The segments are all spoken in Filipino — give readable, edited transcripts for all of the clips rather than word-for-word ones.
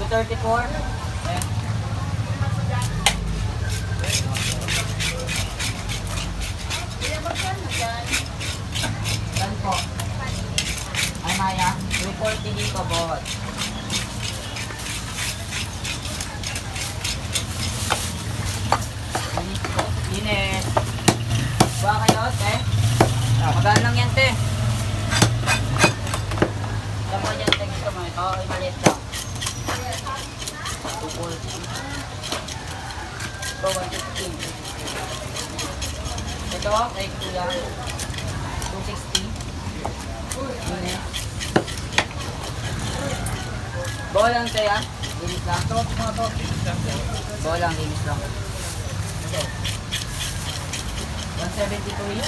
234. Ayan. Saan po? Ay, Maya. 240 dito, boss. Ines. Ba kayo, te? Magaan lang yan, te. Alam mo dyan, te. Gusto mo ito? Ay, maliit lang. 240. Ito, 150. Ito, kay kuya. 260. Ines. Bolang, te, ah. Linis lang. Bolang, linis lang. 173.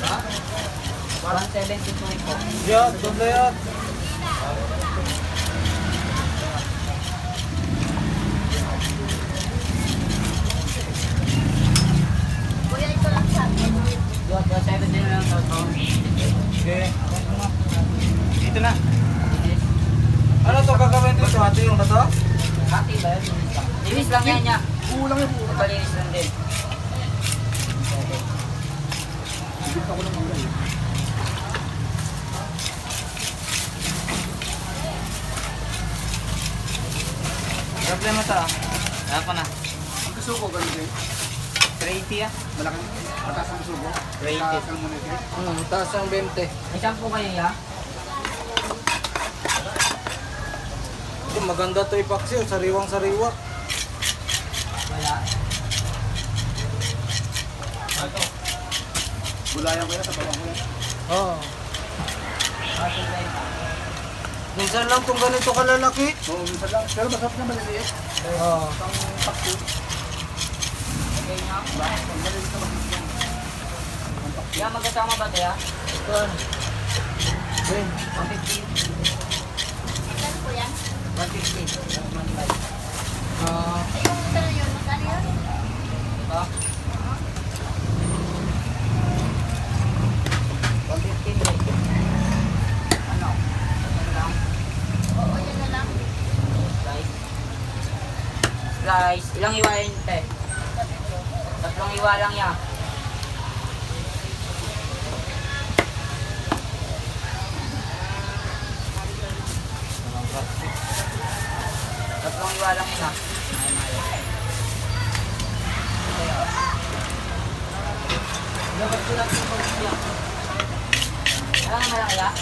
Ha? 173 po. Yan, doble yan. Kuya, ito lang sa akin. 270 na lang ito. Okay. Dito na. Ano to gagawin dito? Ate yung na to? Hati ba yun? Linis lang yan niya. Kulang yung Ito linis lang din. problema to. Ano pa na? Ang kasuko, ganun din. 380 ah. Malaking mataas ang kasuko. 380. Mataas ang monete. Taas ang 20. May shampoo kayo ya? Maganda to ipaksi. Sariwang sariwa. Wala. Gulayan ko yan sa bawang ko yan. Oo. Ating benta. Minsan lang itong ganito kalalaki. Oo, minsan lang. Pero masarap na maliliit. Oo. Pang pakyo. Okay nga. Pang maliliit na masarap yan. Yan, magkasama ba ito ya? Ito. Okay. 150. Saan po yan? 150. 125. Ay, yung ito na yun. Magkano yun? Ito. 150 din. Ano? Ano lang? Oo, yan na lang. Slice. Slice. Ilang iwa yun, te? Tatlong iwa lang yan. Tatlong iwa lang yun, ah. Dapat ko lang yung pag-siya. Kaya nga malaki, ah.